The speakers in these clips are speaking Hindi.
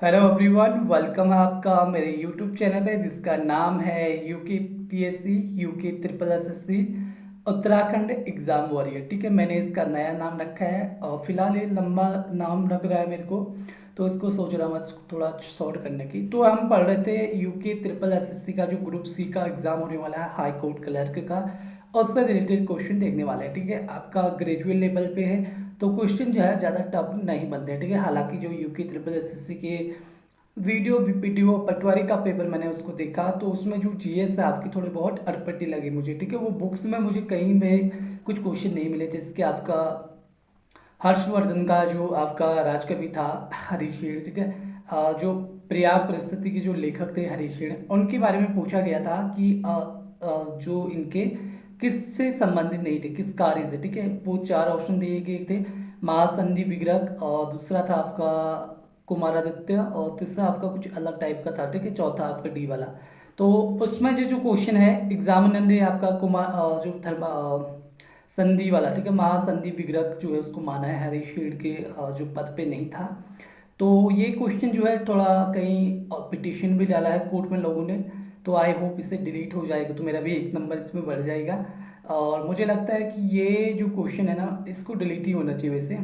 हेलो एवरीवन, वेलकम है आपका मेरे यूट्यूब चैनल पे जिसका नाम है UK PSC UK triple SSC Uttarakhand exam warrior. ठीक है, मैंने इसका नया नाम रखा है और फिलहाल ये लंबा नाम लग रहा है मेरे को, तो इसको सोच रहा हूँ मैं थोड़ा शॉर्ट करने की। तो हम पढ़ रहे थे यूके ट्रिपल एसएससी का जो ग्रुप सी का एग्जाम होने वाला है हाई कोर्ट क्लर्क का, और उससे रिलेटेड क्वेश्चन देखने वाले हैं। ठीक है, आपका ग्रेजुएट लेवल पे है तो क्वेश्चन जो है ज़्यादा टफ नहीं बनते हैं। ठीक है, हालांकि जो यूके ट्रिपल एसएससी के वीडियो बीपीटीओ पटवारी का पेपर मैंने उसको देखा तो उसमें जो जीएस है आपकी थोड़ी बहुत अटपटी लगी मुझे। ठीक है, वो बुक्स में मुझे कहीं में कुछ क्वेश्चन नहीं मिले, जिसके आपका हर्षवर्धन का जो आपका राजकवि था हरिशेर, ठीक है, जो प्रयाग परिस्थिति के जो लेखक थे हरिशेर, उनके बारे में पूछा गया था कि जो इनके किससे संबंधित नहीं थे, किस कार्य से। ठीक है, वो चार ऑप्शन दिए गए थे, महासंधि विग्रह, और दूसरा था आपका कुमारादित्य, और तीसरा आपका कुछ अलग टाइप का था। ठीक है, चौथा आपका डी वाला। तो उसमें जो जो क्वेश्चन है एग्जामिनर ने आपका जो थर्मा संधि वाला, ठीक है, महासंधि विग्रह जो है उसको माना है, हरिशेर के जो पद पे नहीं था। तो ये क्वेश्चन जो है थोड़ा कहीं पिटिशन भी डाला है कोर्ट में लोगों ने, तो आई होप इसे डिलीट हो जाएगा तो मेरा भी एक नंबर इसमें बढ़ जाएगा। और मुझे लगता है कि ये जो क्वेश्चन है ना इसको डिलीट ही होना चाहिए वैसे।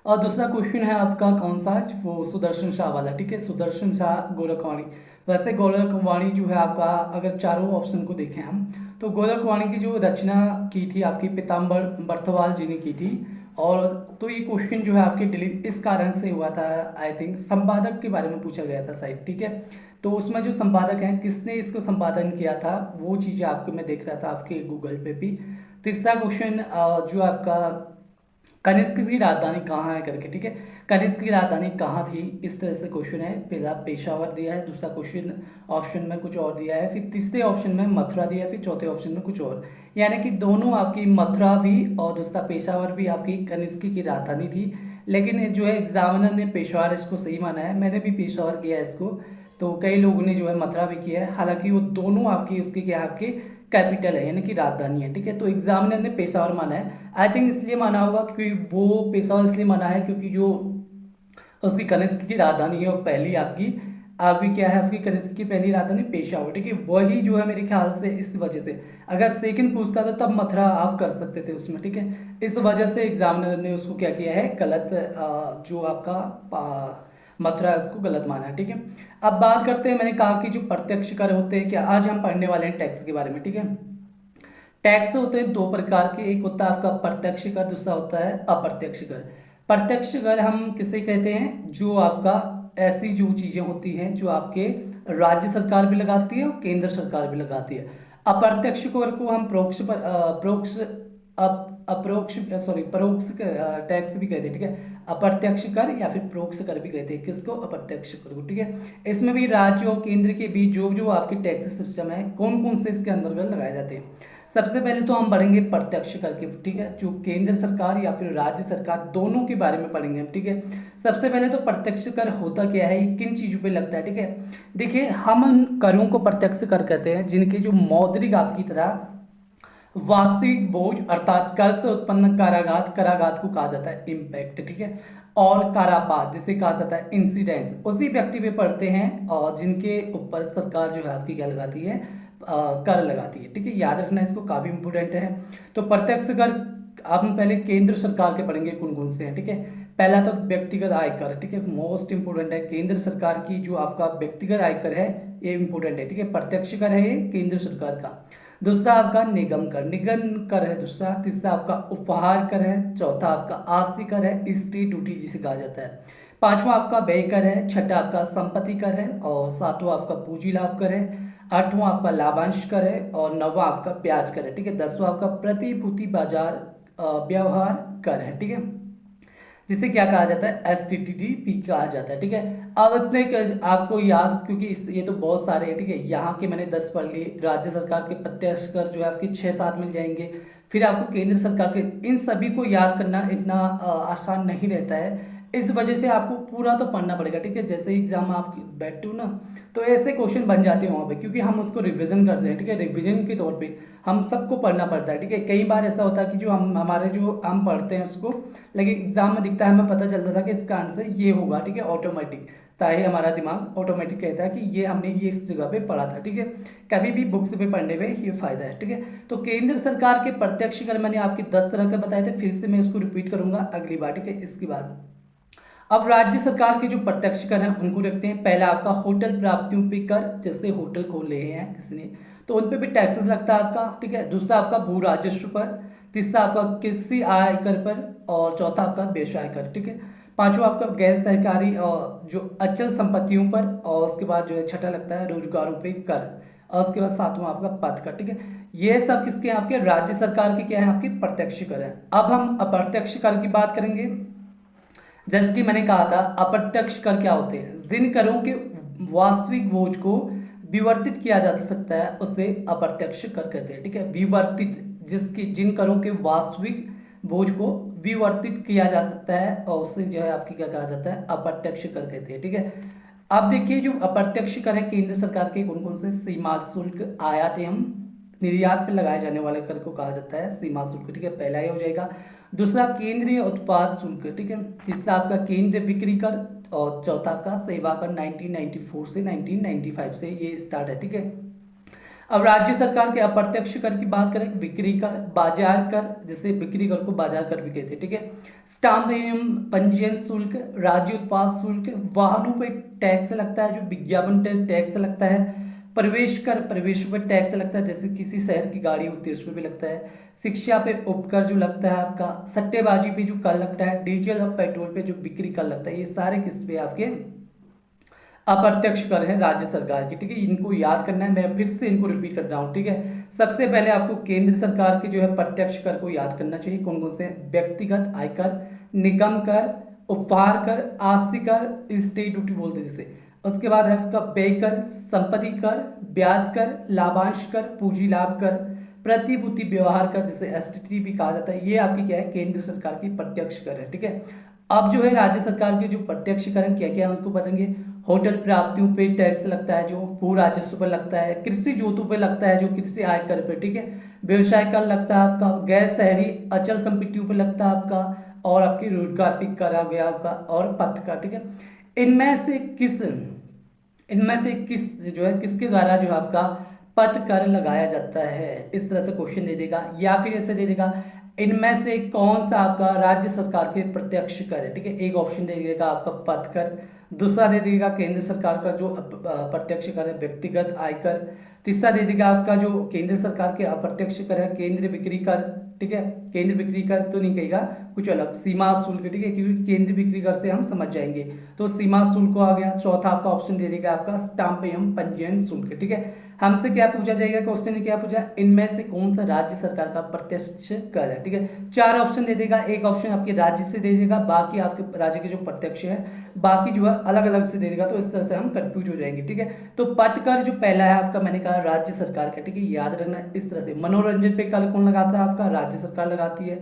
और दूसरा क्वेश्चन है आपका कौन सा, वो सुदर्शन शाह वाला। ठीक है, सुदर्शन शाह गोरखवाणी। वैसे गोरखवाणी जो है आपका, अगर चारों ऑप्शन को देखें हम, तो गोरखवाणी की जो रचना की थी आपकी पीताम्बर बर्थवाल जी ने की थी। और तो ये क्वेश्चन जो है आपके डिलीट इस कारण से हुआ था, आई थिंक संपादक के बारे में पूछा गया था शायद। ठीक है, तो उसमें जो संपादक हैं किसने इसको संपादन किया था वो चीज़ें आपको मैं देख रहा था आपके गूगल पे भी। तीसरा क्वेश्चन जो आपका कनिष्क की राजधानी कहाँ है करके। ठीक है, कनिष्क की राजधानी कहाँ थी, इस तरह से क्वेश्चन है। पहला पेशावर दिया है, दूसरा क्वेश्चन ऑप्शन में कुछ और दिया है, फिर तीसरे ऑप्शन में मथुरा दिया है, फिर चौथे ऑप्शन में कुछ और। यानी कि दोनों आपकी मथुरा भी और दूसरा पेशावर भी आपकी कनिष्क की राजधानी थी। लेकिन जो है एग्जामिनर ने पेशावर इसको सही माना है, मैंने भी पेशावर किया है इसको, तो कई लोगों ने जो है मथुरा भी किया है। हालांकि वो दोनों आपकी उसके क्या है आपके कैपिटल है, यानी कि राजधानी है। ठीक है, तो एग्जामिनर ने पेशावर माना है, आई थिंक इसलिए माना होगा क्योंकि वो पेशावर इसलिए माना है क्योंकि जो उसकी कनिष्क की राजधानी है और पहली आपकी आपकी क्या है आपकी कनिष्क की पहली राजधानी पेशावर। ठीक है, वही जो है मेरे ख्याल से इस वजह से, अगर सेकंड पूछता था तब मथुरा आप कर सकते थे उसमें। ठीक है, इस वजह से एग्जामिनर ने उसको क्या किया है गलत, जो आपका मथुरा है उसको गलत माना है। ठीक है, अब बात करते हैं, मैंने कहा कि जो प्रत्यक्ष कर होते हैं, क्या आज हम पढ़ने वाले हैं टैक्स के बारे में। ठीक है, टैक्स होते हैं दो प्रकार के, एक होता है आपका प्रत्यक्ष कर, दूसरा होता है अप्रत्यक्ष कर। प्रत्यक्ष कर हम किसे कहते हैं, जो आपका ऐसी जो चीजें होती हैं जो आपके राज्य सरकार भी लगाती है और केंद्र सरकार भी लगाती है। अप्रत्यक्ष कर को हम प्रोक्ष अप्रोक्ष सॉरी परोक्ष टैक्स भी कहते हैं। ठीक है, अप्रत्यक्ष कर या फिर प्रोक्ष कर भी कहते हैं किसको, अप्रत्यक्ष कर को। ठीक है, इसमें भी राज्य और केंद्र के बीच जो जो आपके टैक्स सिस्टम है कौन कौन से इसके अंतर्गत लगाए जाते हैं। सबसे पहले तो हम पढ़ेंगे प्रत्यक्ष कर के। ठीक है, जो केंद्र सरकार या फिर राज्य सरकार दोनों के बारे में पढ़ेंगे हम। ठीक है, सबसे पहले तो प्रत्यक्ष कर होता क्या है, ये किन चीजों पे लगता है। ठीक है, देखिए हम उन करों को प्रत्यक्ष कर कहते हैं जिनकी जो मौद्रिक आपकी तरह वास्तविक बोझ अर्थात कर से उत्पन्न कारागात, कराघात को कहा जाता है इम्पैक्ट। ठीक है, और कारापात जिसे कहा जाता है इंसिडेंस, उसी व्यक्ति पे पड़ते हैं और जिनके ऊपर सरकार जो है आपकी क्या लगाती है, कर लगाती है। ठीक है, याद रखना इसको, काफी इंपोर्टेंट है। तो प्रत्यक्ष कर हम पहले केंद्र सरकार के पढ़ेंगे कौन कौन से हैं। ठीक है, पहला तो व्यक्तिगत आयकर। ठीक है, मोस्ट इंपोर्टेंट है, केंद्र सरकार की जो आपका व्यक्तिगत आयकर है ये इंपोर्टेंट है। ठीक है, प्रत्यक्ष कर है ये केंद्र सरकार का। दूसरा आपका निगम कर, निगम कर है दूसरा। तीसरा आपका उपहार कर है। चौथा आपका आस्ति कर है, स्टेट ड्यूटी जिसे कहा जाता है। पांचवा आपका व्यय कर है। छठा आपका संपत्ति कर है, और सातवां आपका पूंजी लाभ कर है। आठवां आपका लाभांश कर है, और नौवां आपका ब्याज कर है। ठीक है, दसवां आपका प्रतिभूति बाजार व्यवहार कर है। ठीक है, जिसे क्या कहा जाता है, STTD कहा जाता है। ठीक है, अब इतने आपको याद, क्योंकि ये तो बहुत सारे हैं। ठीक है, यहाँ के मैंने 10 पढ़ लिए। राज्य सरकार के प्रत्यक्ष कर जो है आपके 6-7 मिल जाएंगे। फिर आपको केंद्र सरकार के, इन सभी को याद करना इतना आसान नहीं रहता है। इस वजह से आपको पूरा तो पढ़ना पड़ेगा, ठीक है। जैसे एग्जाम में आप बैठते हो ना, तो ऐसे क्वेश्चन बन जाते हैं वहाँ पे, क्योंकि हम उसको रिवीजन करते हैं, ठीक है। रिवीजन के तौर पे हम सबको पढ़ना पड़ता है, ठीक है। कई बार ऐसा होता है कि जो हम पढ़ते हैं उसको, लेकिन एग्जाम में दिखता है, हमें पता चलता था कि इसका आंसर ये होगा, ठीक है, ऑटोमेटिक। ताकि हमारा दिमाग ऑटोमेटिक कहता है कि ये हमने ये इस जगह पे पढ़ा था, ठीक है। कभी भी बुक्स पे पढ़ने में ये फायदा है, ठीक है। तो केंद्र सरकार के प्रत्यक्ष कर मैंने आपके 10 तरह के बताए थे, फिर से मैं इसको रिपीट करूंगा अगली बार, ठीक है। इसके बाद अब राज्य सरकार के जो प्रत्यक्ष कर हैं उनको देखते हैं। पहला आपका होटल प्राप्तियों पे कर, जैसे होटल खोल रहे हैं किसी ने तो उन पे भी टैक्सेस लगता है आपका, ठीक है। दूसरा आपका भू राजस्व पर, तीसरा आपका कृषि आय कर पर, और चौथा आपका व्यवसाय कर, ठीक है। पांचवा आपका गैर सरकारी और जो अचल संपत्तियों पर, और उसके बाद जो है छठा लगता है रोजगारों पे कर, और उसके बाद सातवां आपका पद कर, ठीक है। ये सब किसके हैं? आपके राज्य सरकार के क्या है? आपके प्रत्यक्ष कर है। अब हम अप्रत्यक्ष कर की बात करेंगे। जैसे कि मैंने कहा था, अप्रत्यक्ष कर क्या होते हैं? जिन करों के वास्तविक बोझ को विवर्तित किया जा सकता है उसे अप्रत्यक्ष कर कहते हैं, ठीक है। विवर्तित, जिसकी जिन करों के वास्तविक बोझ को विवर्तित किया जा सकता है और उसे जो है आपकी क्या कहा जाता है? अप्रत्यक्ष कर कहते हैं, ठीक है। अब देखिए जो अप्रत्यक्ष कर है केंद्र सरकार के कौन कौन से? सीमा शुल्क, आयात एवं निर्यात पर लगाए जाने वाले कर को कहा जाता है सीमा शुल्क, ठीक है। पहला ही हो जाएगा। दूसरा केंद्रीय उत्पाद शुल्क, ठीक है। तीसरा आपका केंद्रीय बिक्री कर, और चौथा आपका सेवा कर 1994 से 1995 से ये स्टार्ट है, ठीक है। अब राज्य सरकार के अप्रत्यक्ष कर की बात करें, बिक्री कर, बाजार कर, जिसे बिक्री कर को बाजार कर भी कहते हैं, ठीक है। स्टाम्प एवं पंजीयन शुल्क, राज्य उत्पाद शुल्क, वाहनों पर टैक्स लगता है, जो विज्ञापन टैक्स लगता है। प्रवेश कर, प्रवेश पर टैक्स लगता है, जैसे किसी शहर की गाड़ी होती है उस पर भी लगता है। शिक्षा पे उपकर जो लगता है आपका, सट्टेबाजी पे जो कर लगता है, डीजल और पेट्रोल पे जो बिक्री कर लगता है, ये सारे किस पे आपके अप्रत्यक्ष कर है राज्य सरकार की, ठीक है। इनको याद करना है, मैं फिर से इनको रिपीट कर रहा हूँ, ठीक है। सबसे पहले आपको केंद्र सरकार के जो है प्रत्यक्ष कर को याद करना चाहिए। कौन कौन से? व्यक्तिगत आयकर, निगम कर, उपहार कर, आस्ति कर, स्टेट ड्यूटी बोलते हैं जिसे। उसके बाद है आपका व्यय कर, संपत्ति कर, ब्याज कर, लाभांश कर, पूंजी लाभ कर, प्रतिभूति व्यवहार कर, जिसे एसटीटी भी कहा जाता है। ये आपकी क्या है? केंद्र सरकार की प्रत्यक्ष कर है, ठीक है। अब जो है राज्य सरकार के जो प्रत्यक्ष कर क्या क्या है उनको बताएंगे। होटल प्राप्तियों पे टैक्स लगता है, जो भू राजस्व पर लगता है। कृषि जोतों पे लगता है, जो कृषि आयकर पे, ठीक है। व्यवसाय कर लगता है आपका। गैर शहरी अचल संपत्तियों पे लगता है आपका, और आपकी रोजगार पे कर आ गया आपका, और पथ का, ठीक है। इनमें से किस जो है किसके द्वारा जो है आपका पद कर लगाया जाता है? इस तरह से क्वेश्चन दे देगा, या फिर ऐसे दे देगा इनमें से कौन सा आपका राज्य सरकार के प्रत्यक्ष कर है, ठीक है। एक ऑप्शन दे देगा आपका पद कर, दूसरा दे देगा केंद्र सरकार का जो प्रत्यक्ष कर है व्यक्तिगत आयकर, तीसरा दे देगा आपका जो केंद्र सरकार के अप्रत्यक्ष कर है केंद्र बिक्री कर, ठीक है। केंद्र बिक्री कर तो नहीं कहेगा, कुछ अलग, सीमा शुल्क, ठीक है, क्योंकि केंद्र बिक्री कर से हम समझ जाएंगे, तो सीमा शुल्क आ गया। चौथा आपका ऑप्शन दे देगा आपका स्टाम्प एवं पंजीयन शुल्क, ठीक है। हमसे क्या पूछा जाएगा? क्वेश्चन ने क्या पूछा? इनमें से कौन सा राज्य सरकार का प्रत्यक्ष कर है, ठीक है। चार ऑप्शन दे देगा, एक ऑप्शन आपके राज्य से दे देगा, बाकी आपके राज्य के जो प्रत्यक्ष है बाकी जो है अलग अलग से दे देगा, तो इस तरह से हम कंफ्यूज हो जाएंगे, ठीक है। तो पद कर जो पहला है आपका, मैंने कहा राज्य सरकार का, ठीक है, याद रखना इस तरह से। मनोरंजन पे कर कौन लगाता है? आपका राज्य सरकार लगाती है।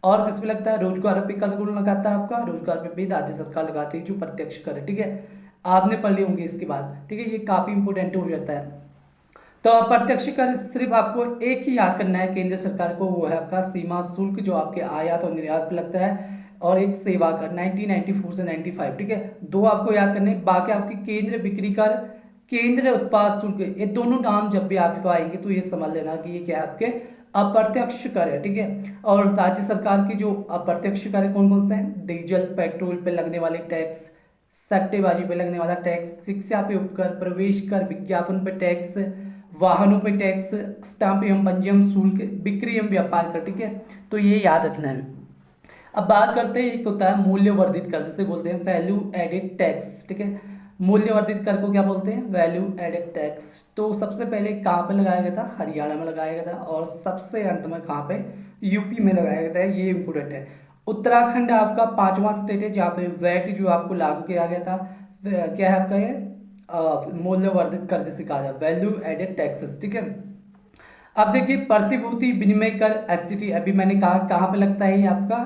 और किस पे लगता है? रोजगार पे कर कौन लगाता है? आपका रोजगार पे भी राज्य सरकार लगाती है, जो प्रत्यक्ष कर है, ठीक है। आपने पढ़ लिए होंगे इसके बाद, ठीक है, ये काफी इंपोर्टेंट हो जाता है। तो अप्रत्यक्ष कर सिर्फ आपको एक ही याद करना है केंद्र सरकार को, वो है आपका सीमा शुल्क, जो आपके आयात और निर्यात पे लगता है, और एक सेवा कर 1994 से 95, ठीक है। दो आपको याद करने, बाकी आपकी केंद्र बिक्री कर, केंद्र उत्पाद शुल्क, ये दोनों नाम जब भी आपको आएंगे तो ये समझ लेना कि ये क्या है? आपके अप्रत्यक्ष कर है, ठीक है। और राज्य सरकार की जो अप्रत्यक्ष कर है कौन कौन से हैं? डीजल पेट्रोल पे लगने वाले टैक्स, सट्टेबाजी पे लगने वाला टैक्स, शिक्षा पे उपकर, प्रवेश कर, विज्ञापन पे टैक्स, वाहनों पे टैक्स, स्टाम्प एवं पंजीयन शुल्क, बिक्री एवं व्यापार कर, ठीक है। तो ये याद रखना है। अब बात करते हैं, एक होता है मूल्य वर्धित कर, जिसे बोलते हैं वैल्यू एडेड टैक्स, ठीक है। मूल्य वर्धित कर को क्या बोलते हैं? Value added tax. तो सबसे पहले कहाँ पे लगाया गया था? हरियाणा में लगाया गया था, और सबसे अंत में कहाँ पे? यूपी में लगाया गया था। ये इंपोर्टेंट है। उत्तराखंड आपका 5वां स्टेट है जहाँ पे वैट जो आपको लागू किया गया था। क्या है आपका ये? मूल्य वर्धित कर जिसे कहा जाए, वैल्यू एडेड टैक्सेस, ठीक है। अब देखिए प्रतिभूति विनिमय कर, एसटीटी, अभी मैंने कहा कहाँ पे लगता है? ये आपका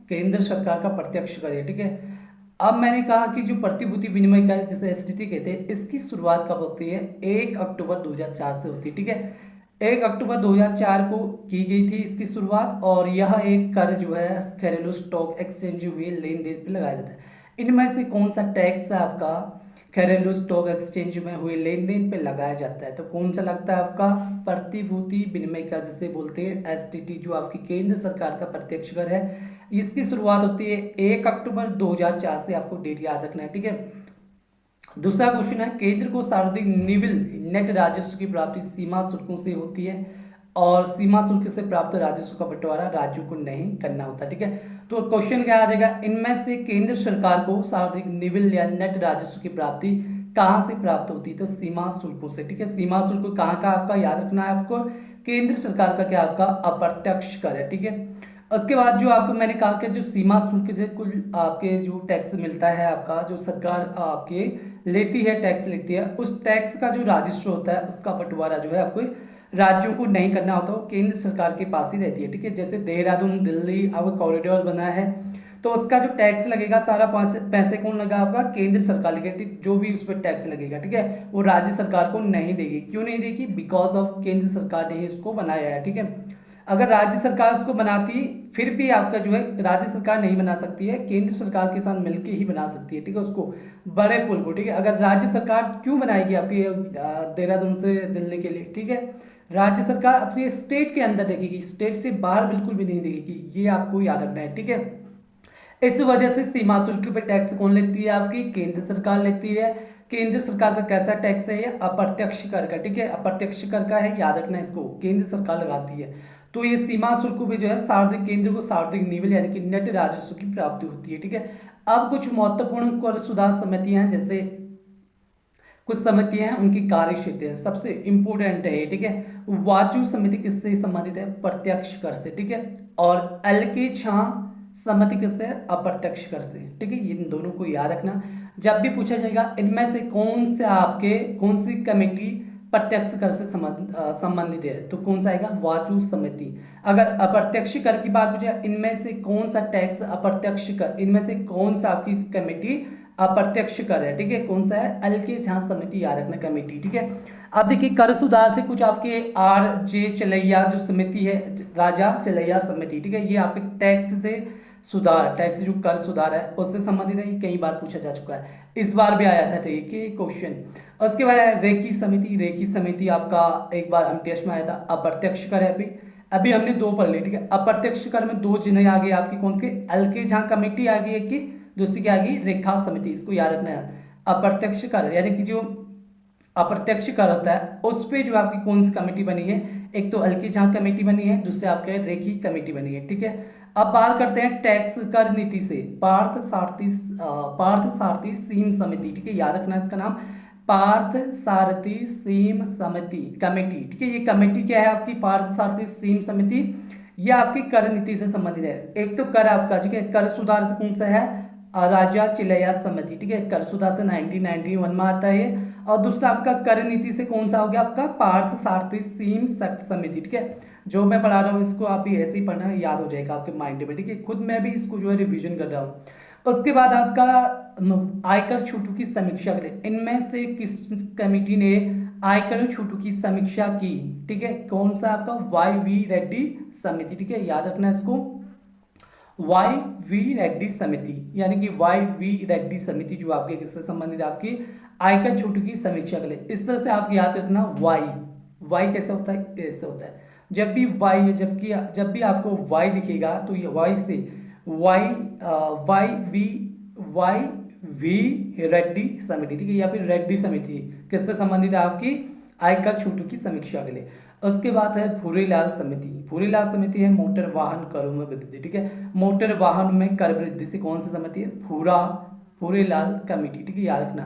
केंद्र सरकार का प्रत्यक्ष कर है, ठीक है। अब मैंने कहा कि जो प्रतिभूति विनिमय कर जिसे एसटीटी कहते हैं, इसकी शुरुआत कब होती है? 1 अक्टूबर 2004 से होती है। ठीक है, 1 अक्टूबर 2004 को की गई थी इसकी शुरुआत, और यह एक कर जो है घरेलू स्टॉक एक्सचेंज हुए लेन देन पे लगाया जाता है। इनमें से कौन सा टैक्स है आपका घरेलू स्टॉक एक्सचेंज में हुए लेन देन पे लगाया जाता है? तो कौन सा लगता है आपका? प्रतिभूति विनिमय कर जिसे बोलते हैं एसटीटी, जो आपकी केंद्र सरकार का प्रत्यक्ष कर है। इसकी शुरुआत होती है 1 अक्टूबर 2004 से, आपको डेट याद रखना है। ठीक है, दूसरा क्वेश्चन है, केंद्र को सर्वाधिक निविल नेट राजस्व की प्राप्ति सीमा शुल्कों से होती है, और सीमा शुल्क से प्राप्त राजस्व का बंटवारा राज्यों को नहीं करना होता। ठीक है, तो क्वेश्चन क्या आ जाएगा? इनमें से केंद्र सरकार को सर्वाधिक निविल या नेट राजस्व की प्राप्ति कहाँ से प्राप्त होती है? तो सीमा शुल्कों से। ठीक है, सीमा शुल्क कहाँ का आपका याद रखना है आपको? केंद्र सरकार का क्या आपका अप्रत्यक्ष कर है। ठीक है, उसके बाद जो आपको मैंने कहा कि जो सीमा शुल्क से कुल आपके जो टैक्स मिलता है आपका, जो सरकार आपके लेती है, टैक्स लेती है, उस टैक्स का जो राजस्व होता है उसका बंटवारा जो है आपको राज्यों को नहीं करना होता, वो केंद्र सरकार के पास ही रहती है। ठीक है, जैसे देहरादून दिल्ली अब कॉरिडोर बना है, तो उसका जो टैक्स लगेगा सारा पैसे कौन लगा आपका? केंद्र सरकार लगेगी। जो भी उस पर टैक्स लगेगा, ठीक है, वो राज्य सरकार को नहीं देगी। क्यों नहीं देगी? बिकॉज ऑफ केंद्र सरकार ने इसको बनाया है। ठीक है, अगर राज्य सरकार उसको बनाती फिर भी आपका जो है राज्य सरकार नहीं बना सकती है, केंद्र सरकार के साथ मिलकर ही बना सकती है। ठीक है, उसको बड़े पुल को। ठीक है, अगर राज्य सरकार क्यों बनाएगी आपकी देहरादून से दिल्ली के लिए? ठीक है, राज्य सरकार अपने स्टेट के अंदर देखेगी, स्टेट से बाहर बिल्कुल भी नहीं देखेगी, ये आपको याद रखना है। ठीक है, इस वजह से सीमा शुल्क पे टैक्स कौन लेती है? आपकी केंद्र सरकार लेती है। केंद्र सरकार का कैसा टैक्स है? ये अप्रत्यक्ष कर का। ठीक है, अप्रत्यक्ष कर का है, याद रखना है इसको, केंद्र सरकार लगाती है। तो ये सीमा शुल्क पे जो है सार्वधिक केंद्र को सार्वधिक निविल यानी कि नेट राजस्व की प्राप्ति होती है। ठीक है, अब कुछ महत्वपूर्ण कर सुधार समितियां हैं, जैसे कुछ समितियां हैं उनकी कार्य क्षेत्र है, सबसे इंपोर्टेंट है। ठीक है, वाचु समिति किससे संबंधित है? प्रत्यक्ष कर से। ठीक है, और एलके छा समिति किससे? अप्रत्यक्ष कर से। ठीक है, इन दोनों को याद रखना। जब भी पूछा जाएगा इनमें से कौन सी कमेटी प्रत्यक्ष कर से संबंधित है, तो कौन सा आएगा? वाचु समिति। अगर अप्रत्यक्ष कर की बात पूछे, इनमें से कौन सा टैक्स अप्रत्यक्ष कर, इनमें से कौन सा आपकी कमेटी अप्रत्यक्ष कर है? ठीक है, कौन सा है? एलके झा समिति, याद रखना कमेटी। ठीक है, अब देखिए कर सुधार से कुछ आपके आर जे चलैया जो समिति है, राजा चलैया समिति। ठीक है, ये आपके टैक्स से सुधार, टैक्स जो कर सुधार है उससे संबंधित है, कई बार पूछा जा चुका है, इस बार भी आया था। ठीक है, क्वेश्चन। उसके बाद रेकी समिति। रेकी समिति आपका एक बार हम टेस्ट में आया था, अप्रत्यक्ष कर है। अभी हमने दो पढ़ ली। ठीक है, अप्रत्यक्ष कर में दो चिन्ह आ गए आपकी, कौन सी? एलके झा कमेटी आ गई एक की, दूसरी क्या आ गई? रेखा समिति। इसको याद रखना है। अप्रत्यक्ष कर यानी कि जो अप्रत्यक्ष कर होता है उस पे जो आपकी कौन सी कमेटी बनी है? एक तो एलके झा कमेटी बनी है, दूसरे आपके रेखी कमेटी बनी है। ठीक है, अब बात करते हैं टैक्स कर नीति से, पार्थ सारथी सीम समिति। ठीक है, याद रखना इसका नाम, पार्थ सारथी सीम समिति कमेटी। ठीक है, ये कमेटी क्या है आपकी? पार्थ सारथी सीम समिति। ये आपकी कर नीति से संबंधित है। एक तो कर आपका, ठीक है, कर सुधार से कौन सा है? राजा चिलैया समिति। ठीक है, कर सुधार से 1991 में आता है। और दूसरा आपका कर नीति से कौन सा हो गया आपका? पार्थ सारथी सीम समिति। ठीक है, जो मैं पढ़ा रहा हूँ इसको आप भी ऐसे ही पढ़ना, याद हो जाएगा आपके माइंड में। ठीक है, खुद मैं भी इसको जो है रिवीजन कर रहा हूँ। उसके बाद आपका आयकर छूटों की समीक्षा करें, इनमें से किस कमेटी ने आयकर छूटों की समीक्षा की? ठीक है, कौन सा आपका? वाई वी रेड्डी समिति। ठीक है, याद रखना इसको, वाई वी रेड्डी समिति, यानी कि वाई वी रेड्डी समिति जो आपके किससे संबंधित है? आपकी आयकर छूट की समीक्षा के लिए। इस तरह से आप याद रखना, वाई कैसे होता है? ऐसे होता है, जब भी वाई जब भी आपको वाई दिखेगा तो ये वाई से वाई वी रेड्डी समिति। ठीक है, या फिर रेड्डी समिति किससे संबंधित है? आपकी आयकर छूट की समीक्षा के लिए। उसके बाद है भूरीलाल समिति। भूरीलाल समिति है मोटर वाहन करों में वृद्धि। ठीक है, मोटर वाहन में कर वृद्धि से कौन सी समिति है? भूरीलाल कमेटी। ठीक है, याद रखना।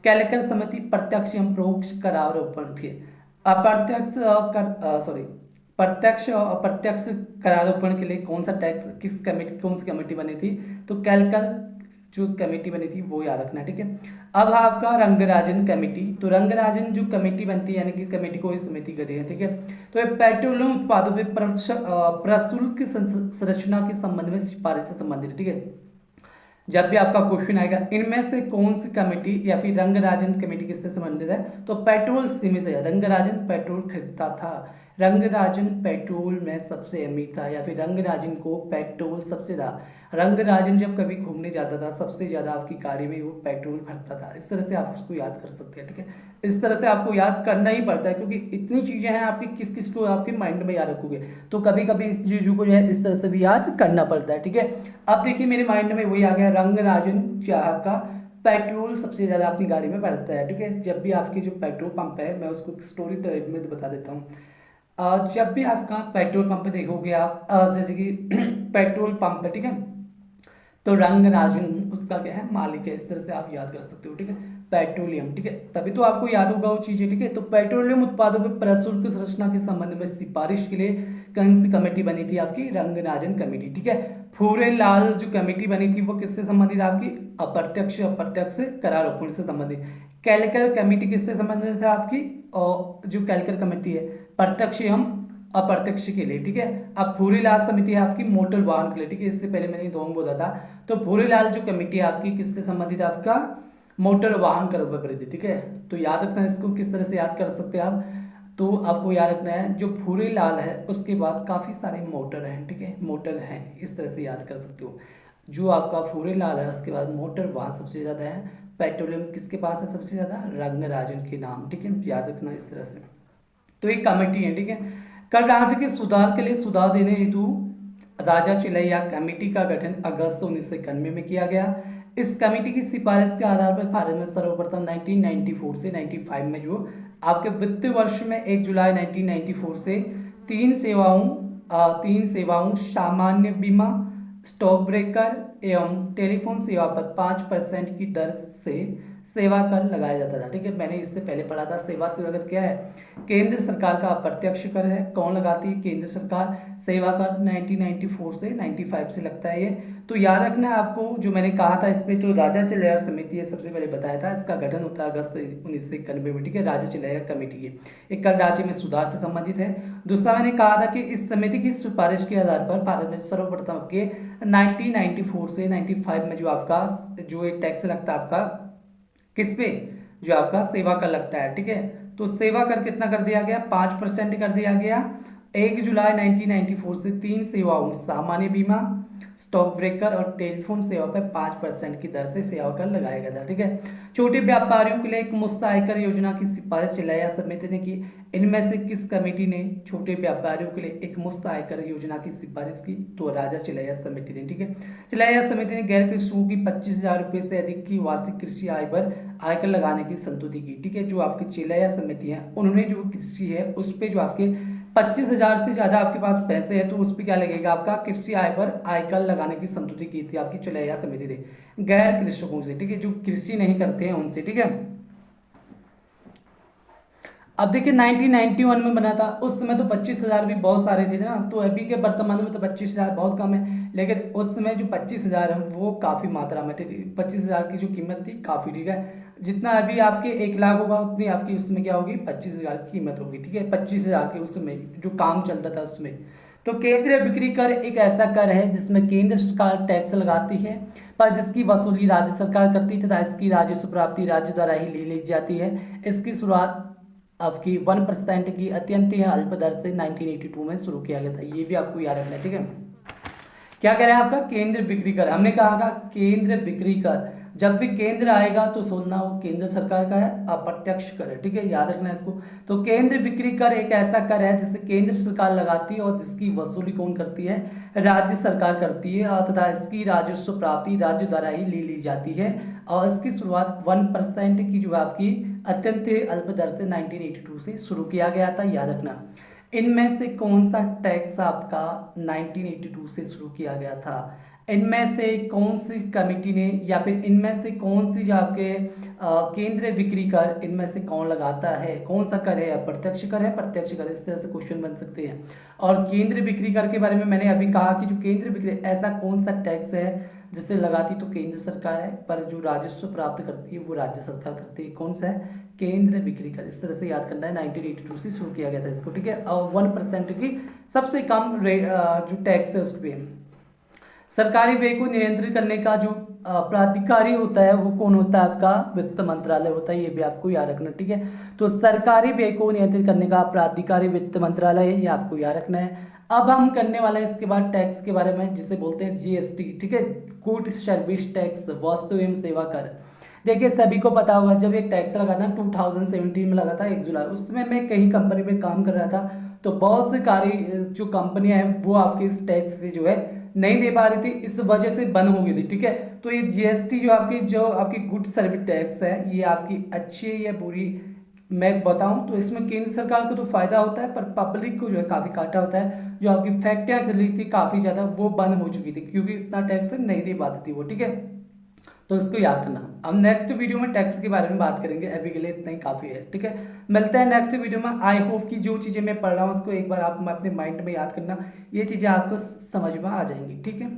कैलकर समिति प्रत्यक्ष एवं परोक्ष करारोपण के प्रत्यक्ष और अप्रत्यक्ष करारोपण के लिए कौन सा टैक्स कौन सी कमेटी बनी थी? तो कैलकर जो कमेटी बनी थी वो याद रखना। ठीक है, अब आपका रंगराजन कमेटी। तो रंगराजन जो कमेटी बनती है यानी कि कमेटी को समिति कहते हैं। ठीक है, तो ये पेट्रोलियम उत्पादों पे प्रशुल्क संरचना के संबंध में सिफारिश से संबंधित है। ठीक है, जब भी आपका क्वेश्चन आएगा इनमें से कौन सी कमेटी या फिर रंगराजन कमेटी किससे संबंधित है, तो पेट्रोल सीमित से रंगराजन पेट्रोल खरीदता था, रंगराजन पेट्रोल में सबसे अमीर था, या फिर रंगराजन को पेट्रोल सबसे ज्यादा, रंगराजन जब कभी घूमने जाता था सबसे ज्यादा आपकी गाड़ी में वो पेट्रोल भरता था। इस तरह से आप उसको याद कर सकते हैं, ठीक है। इस तरह से आपको याद करना ही पड़ता है क्योंकि इतनी चीजें हैं आपकी, किस किस को आपके माइंड में याद रखोगे, तो कभी कभी इस चीजों को जो है इस तरह से भी याद करना पड़ता है, ठीक है। अब देखिए मेरे माइंड में वही आ गया, रंगराजन क्या आपका पेट्रोल सबसे ज्यादा अपनी गाड़ी में भरता है, ठीक है। जब भी आपके जो पेट्रोल पंप है, मैं उसको स्टोरी में बता देता हूँ। जब भी आपका पेट्रोल पंप देखोगे आप, जैसे कि पेट्रोल पंप है, ठीक है, तो रंगराजन उसका क्या है, मालिक है। इस तरह से आप याद कर सकते हो, ठीक है। पेट्रोलियम, ठीक है, तभी तो आपको याद होगा वो चीजें, ठीक है। तो पेट्रोलियम उत्पादों के प्रशुल्क संरचना के संबंध में सिफारिश के लिए कौन सी कमेटी बनी थी, आपकी रंगराजन कमेटी, ठीक है। फूरेलाल जो कमेटी बनी थी वो किससे संबंधित, आपकी अप्रत्यक्ष अप्रत्यक्ष करारोपण से संबंधित। कैलकर कमेटी किससे संबंधित है आपकी, और जो कैलकर कमेटी है प्रत्यक्ष एवं अप्रत्यक्ष के लिए, ठीक है। अब फूरीलाल समिति है आपकी मोटर वाहन के लिए, ठीक है। इससे पहले मैंने दोनों बोला था, तो फूरीलाल जो कमेटी है आपकी किससे संबंधित है, आपका मोटर वाहन कर वृद्धि, ठीक है। तो याद रखना, इसको किस तरह से याद कर सकते हैं आप, तो आपको याद रखना है जो फूरीलाल है उसके पास काफी सारे मोटर हैं, ठीक है, मोटर हैं, इस तरह से याद कर सकते हो। जो आपका फूरीलाल है उसके बाद मोटर वाहन सबसे ज्यादा है, पेट्रोलियम किसके पास है सबसे ज्यादा, रंगराजन के नाम, ठीक है, याद रखना इस तरह से। तो एक कमेटी है, ठीक है। कर राज्य के सुधार के लिए सुधार देने हेतु राजा चिलैया कमेटी का गठन अगस्त 1991 में किया गया। इस कमेटी की सिफारिश के आधार पर भारत में सर्वप्रथम 1994 से 95 में जो आपके वित्तीय वर्ष में 1 जुलाई 1994 से तीन सेवाओं सामान्य बीमा, स्टॉक ब्रेकर एवं टेलीफोन सेवा पर 5% की दर से सेवा कर लगाया जाता था, ठीक है। मैंने इससे पहले पढ़ा था, सेवा कर क्या है, केंद्र सरकार का अप्रत्यक्ष कर है। कौन लगाती है, केंद्र सरकार। सेवा कर 1994 से 95 से लगता है ये। तो याद रखना है आपको, जो मैंने कहा था इसमें तो राजा चिलैया समिति है, सबसे पहले बताया था, इसका गठन होता है अगस्त 1991 में, ठीक है, राजा चिलैया कमेटी की। एक कर राज्य में सुधार से संबंधित है। दूसरा मैंने कहा था कि इस समिति की सिफारिश के आधार पर भारत में सर्वप्रथम के 1994 से 95 में जो आपका जो एक टैक्स लगता है आपका किस पे, जो आपका सेवा कर लगता है, ठीक है। तो सेवा कर कितना कर दिया गया, 5% कर दिया गया। 1 जुलाई 1994 से 3 सेवाओं सामान्य बीमा, स्टॉक ब्रेकर और टेलीफोन सेवा पर 5% की दर से सेवा कर लगाया गया था, ठीक है। छोटे व्यापारियों के लिए एक मुफ्त आयकर योजना की सिफारिश चिलैया समिति ने की। इनमें से किस कमेटी ने छोटे व्यापारियों के लिए एक मुफ्त आयकर योजना की सिफारिश की, तो राजा चिलैया समिति ने, ठीक है। चिलैया समिति ने गैर कृषकों की 25,000 रुपये से अधिक की वार्षिक कृषि आय पर आयकर लगाने की संतुष्टि की, ठीक है। जो आपकी चिलैया समिति है उन्होंने जो कृषि है उस पर जो आपके 25,000 से ज्यादा आपके पास पैसे है तो उस पर क्या लगेगा, आपका कृषि आय पर आयकर लगाने की संतुष्टि की थी आपकी चिलैया समिति ने गैर कृषकों से, ठीक है, जो कृषि नहीं करते हैं उनसे, ठीक है। अब देखिए 1991 में बना था, उस समय तो 25,000 भी बहुत सारे थे ना, तो अभी के वर्तमान में तो 25,000 बहुत कम है, लेकिन उस समय जो 25,000 है वो काफी मात्रा में थे। 25,000 की जो कीमत थी काफी, ठीक है। जितना अभी आपके 1 लाख होगा उतनी आपकी उसमें क्या होगी, 25,000 की कीमत होगी, ठीक है। 25,000 के उसमें जो काम चलता था उसमें। तो केंद्रीय बिक्री कर एक ऐसा कर है जिसमें केंद्र सरकार टैक्स लगाती है पर जिसकी वसूली राज्य सरकार करती है तथा इसकी राजस्व प्राप्ति राज्य द्वारा ही ली जाती है। इसकी शुरुआत आपकी 1% की अत्यंत अल्प दर से 1982 में शुरू किया गया था। ये भी आपको याद रखना है, ठीक है। क्या कह रहे हैं आपका, केंद्र बिक्री कर, हमने कहा था केंद्र बिक्री कर, जब भी केंद्र आएगा तो सुनना वो केंद्र सरकार का है, अप्रत्यक्ष कर है, ठीक है, याद रखना है इसको। तो केंद्र बिक्री कर एक ऐसा कर है जिसे केंद्र सरकार लगाती है और जिसकी वसूली कौन करती है, राज्य सरकार करती है, और तथा इसकी राजस्व प्राप्ति राज्य द्वारा ही ली जाती है, और इसकी शुरुआत 1% की जो आपकी अत्यंत अल्प दर से 1982 से शुरू किया गया था, याद रखना। इनमें से कौन सा टैक्स आपका 1982 से शुरू किया गया था, इनमें से कौन सी कमेटी ने, या फिर इनमें से कौन सी जो आपके केंद्रीय बिक्री कर, इनमें से कौन लगाता है, कौन सा कर है, अप्रत्यक्ष कर है प्रत्यक्ष कर, इस तरह से क्वेश्चन बन सकते हैं। और केंद्रीय बिक्री कर के बारे में मैंने अभी कहा कि जो केंद्रीय बिक्री ऐसा कौन सा टैक्स है जिसे लगाती तो केंद्र सरकार है पर जो राजस्व प्राप्त करती है वो राज्य सरकार करती है, कौन सा है, केंद्र बिक्री कर। इस तरह से याद करना है, 1982 से शुरू किया गया था इसको, ठीक है। और 1% की सबसे कम जो टैक्स है उस पर सरकारी व्यय को नियंत्रित करने का जो प्राधिकारी होता है वो कौन होता है, आपका वित्त मंत्रालय होता है, ये भी आपको याद रखना, ठीक है। तो सरकारी व्यय को नियंत्रित करने का प्राधिकारी वित्त मंत्रालय है, ये आपको याद रखना है। अब हम करने वाले हैं इसके बाद टैक्स के बारे में, जिसे बोलते हैं जीएसटी, ठीक है, गुड सर्विस टैक्स, वस्तु एवं सेवा कर। देखिए सभी को पता होगा, जब एक टैक्स लगा था 2017 में लगा था 1 जुलाई, उसमें मैं कहीं कंपनी में काम कर रहा था, तो बहुत से जो कंपनियां हैं वो आपके इस टैक्स से जो है नहीं दे पा रही थी, इस वजह से बंद हो गई थी, ठीक है। तो ये जीएसटी जो आपकी गुड सर्विस टैक्स है, ये आपकी अच्छी या बुरी मैं बताऊं तो इसमें केंद्र सरकार को तो फायदा होता है, पर पब्लिक को जो है काफी घाटा होता है। जो आपकी फैक्ट्रियां चली थी काफी ज्यादा, वो बंद हो चुकी थी क्योंकि इतना टैक्स नहीं दे पाती थी वो, ठीक है। तो इसको याद करना। अब नेक्स्ट वीडियो में टैक्स के बारे में बात करेंगे, अभी के लिए इतना ही काफी है, ठीक है। मिलते हैं नेक्स्ट वीडियो में। आई होप कि जो चीजें मैं पढ़ रहा हूँ उसको एक बार आप अपने माइंड में याद करना, ये चीजें आपको समझ में आ जाएंगी, ठीक है।